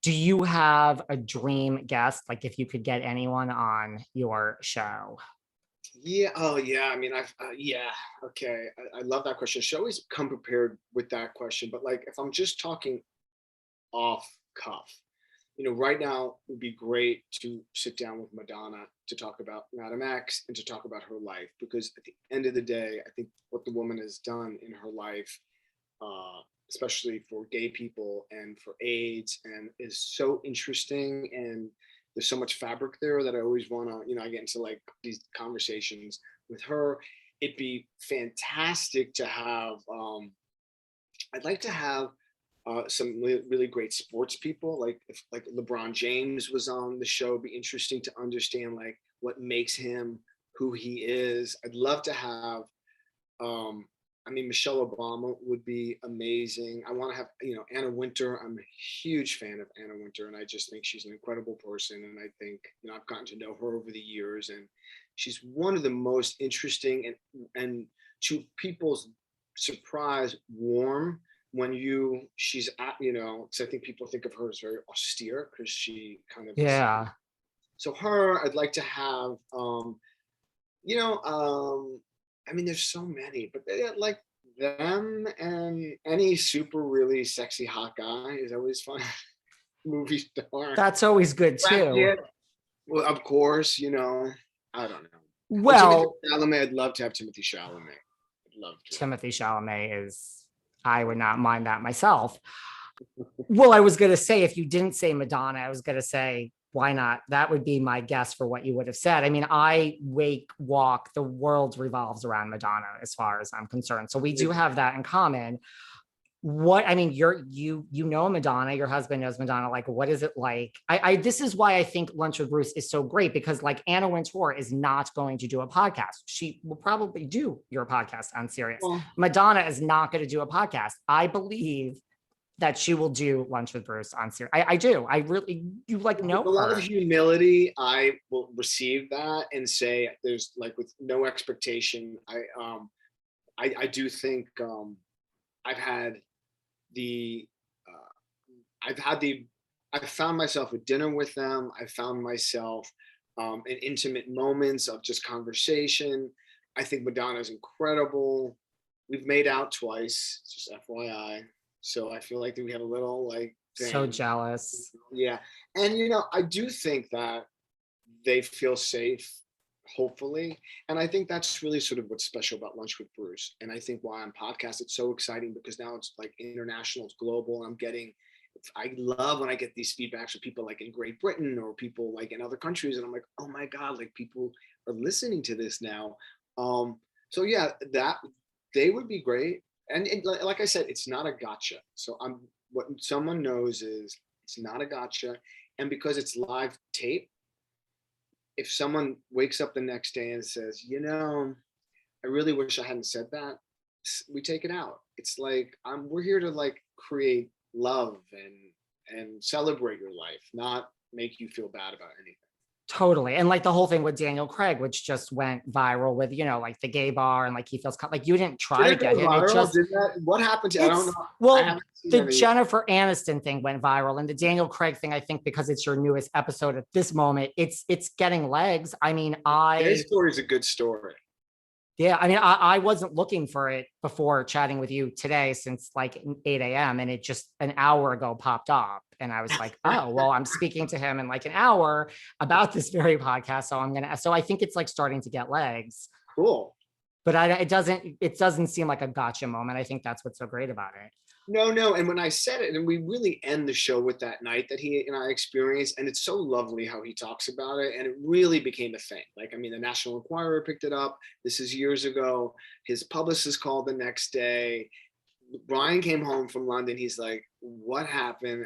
Do you have a dream guest? Like if you could get anyone on your show? Yeah. Oh, yeah. I mean, yeah. Okay. I love that question. I should always come prepared with that question. But like, if I'm just talking off cuff, right now it would be great to sit down with Madonna to talk about Madam X and to talk about her life. Because at the end of the day, I think what the woman has done in her life, uh, especially for gay people and for AIDS, and is so interesting. And there's so much fabric there that I always want to, I get into like these conversations with her. It'd be fantastic to have, I'd like to have some really great sports people, like if like LeBron James was on the show. It'd be interesting to understand like what makes him who he is. I'd love to have, um, I mean, Michelle Obama would be amazing. I want to have, Anna Wintour. I'm a huge fan of Anna Wintour, and I just think she's an incredible person. And I think, I've gotten to know her over the years, and she's one of the most interesting and to people's surprise, warm when she's at, because I think people think of her as very austere because she kind of is. Yeah. So her, I'd like to have, you know, I mean, there's so many, but like them and any super really sexy hot guy is always fun. Movie star. That's always good too. Well, of course, I don't know. Well, Chalamet, I'd love to have Timothy Chalamet. I'd love to. Timothy Chalamet is, I would not mind that myself. Well, I was going to say, if you didn't say Madonna, I was going to say, why not? That would be my guess for what you would have said. I mean, I wake, walk, the world revolves around Madonna as far as I'm concerned. So we do have that in common. What, I mean, you know Madonna, your husband knows Madonna. Like, what is it like? This is why I think Lunch with Bruce is so great, because like Anna Wintour is not going to do a podcast. She will probably do your podcast on Sirius. Well, Madonna is not going to do a podcast. I believe that she will do Lunch with Bruce on Sirius. I do. I really, you like know with a lot her. of humility, I will receive that and say there's like with no expectation. I do think I've had the I've found myself at dinner with them. I found myself in intimate moments of just conversation. I think Madonna is incredible. We've made out twice, just FYI. So I feel like we have a little like thing. So jealous. Yeah. And I do think that they feel safe, hopefully. And I think that's really sort of what's special about Lunch with Bruce. And I think why on podcast, it's so exciting because now it's like international, it's global. And I love when I get these feedbacks from people like in Great Britain or people like in other countries. And I'm like, oh my God, like people are listening to this now. So yeah, that they would be great. And like I said, it's not a gotcha. So what someone knows is it's not a gotcha. And because it's live tape, if someone wakes up the next day and says, I really wish I hadn't said that, we take it out. It's like, we're here to like create love and celebrate your life, not make you feel bad about anything. Totally. And like the whole thing with Daniel Craig, which just went viral with, like the gay bar and like he feels like you didn't try to get him. It just, what happened to I don't know. Well, the Jennifer Aniston thing went viral, and the Daniel Craig thing, I think because it's your newest episode at this moment, it's getting legs. I mean, his story is a good story. Yeah, I mean, I wasn't looking for it before chatting with you today since like 8 a.m. and it just an hour ago popped up. And I was like, oh, well, I'm speaking to him in like an hour about this very podcast. So I think it's like starting to get legs. Cool. But it doesn't seem like a gotcha moment. I think that's what's so great about it. No. And when I said it, and we really end the show with that night that he and I experienced, and it's so lovely how he talks about it. And it really became a thing. Like, I mean, the National Enquirer picked it up. This is years ago. His publicist called the next day. Brian came home from London. He's like, what happened?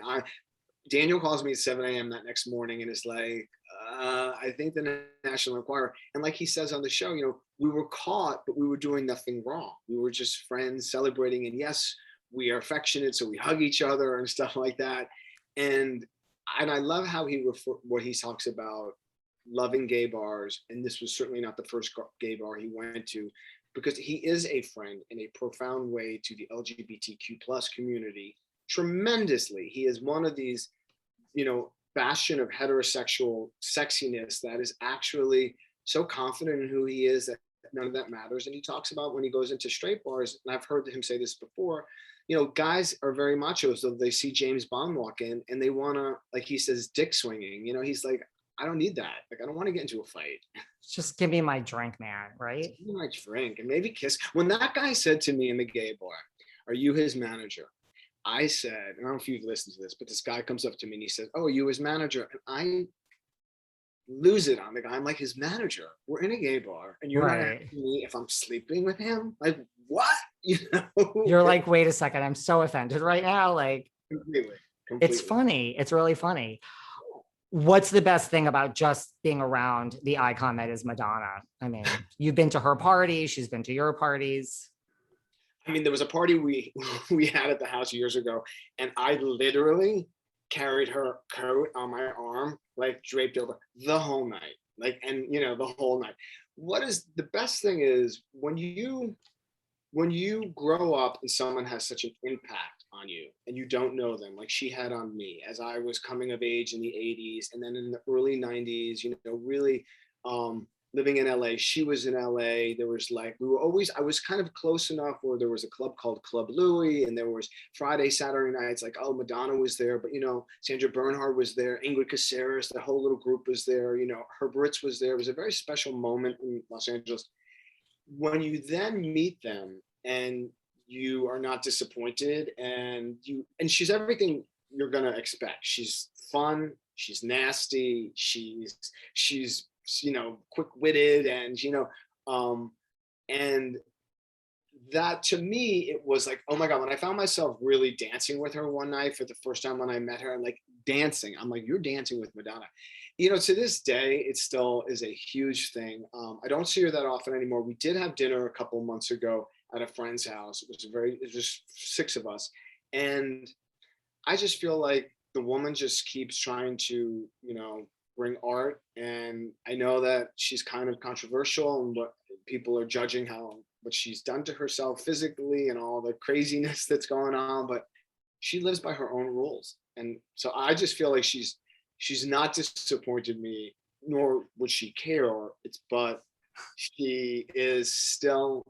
Daniel calls me at 7 a.m. that next morning and is like, I think the National Enquirer. And like he says on the show, we were caught, but we were doing nothing wrong. We were just friends celebrating. And yes, we are affectionate, so we hug each other and stuff like that. And I love how what he talks about loving gay bars. And this was certainly not the first gay bar he went to, because he is a friend in a profound way to the LGBTQ plus community. Tremendously. He is one of these bastion of heterosexual sexiness that is actually so confident in who he is that none of that matters. And he talks about when he goes into straight bars, and I've heard him say this before, guys are very macho. So they see James Bond walk in and they want to, like he says, dick swinging. He's like, I don't need that. Like, I don't want to get into a fight. Just give me my drink, man. Right? Give me my drink and maybe kiss. When that guy said to me in the gay bar, "Are you his manager?" I said, and I don't know if you've listened to this, but this guy comes up to me and he says, "Oh, are you his manager?" And I lose it on the guy. I'm like, his manager. We're in a gay bar, and you're not asking me if I'm sleeping with him. Like, what? You're like, wait a second. I'm so offended right now. Like, completely. It's funny. It's really funny. What's the best thing about just being around the icon that is Madonna? I mean, you've been to her party. She's been to your parties. I mean, there was a party we had at the house years ago, and I literally carried her coat on my arm, like draped over the whole night, like, and the whole night. What is the best thing is when you grow up and someone has such an impact on you and you don't know them, like she had on me as I was coming of age in the 80s, and then in the early 90s, really living in LA. She was in LA. There was like, I was kind of close enough where there was a club called Club Louie, and there was Friday, Saturday nights, like, oh, Madonna was there, but Sandra Bernhard was there, Ingrid Caceres, the whole little group was there, Herb Ritts was there. It was a very special moment in Los Angeles. When you then meet them and you are not disappointed, and she's everything you're gonna expect. She's fun, she's nasty, she's quick-witted, and and that, to me, it was like, oh my God, when I found myself really dancing with her one night for the first time when I met her, and like dancing, I'm like, you're dancing with Madonna. To this day, it still is a huge thing. I don't see her that often anymore. We did have dinner a couple of months ago at a friend's house. It was just 6 of us. And I just feel like the woman just keeps trying to, bring art. And I know that she's kind of controversial, and what people are judging what she's done to herself physically and all the craziness that's going on, but she lives by her own rules. And so I just feel like she's not disappointed me, nor would she care, but she is still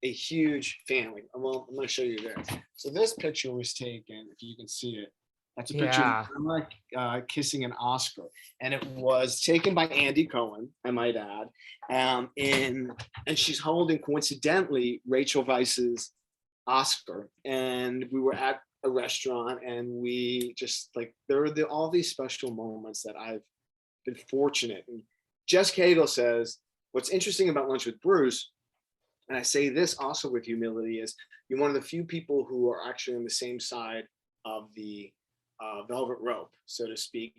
a huge fan. Like, well, I'm going to show you this. So this picture was taken, if you can see it. That's a picture of Emma kissing an Oscar, and it was taken by Andy Cohen, I might add. And she's holding, coincidentally, Rachel Weisz's Oscar, and we were at a restaurant, and we just, like, there are all these special moments that I've been fortunate. And Jess Cagle says, what's interesting about Lunch with Bruce, and I say this also with humility, is you're one of the few people who are actually on the same side of the velvet rope, so to speak,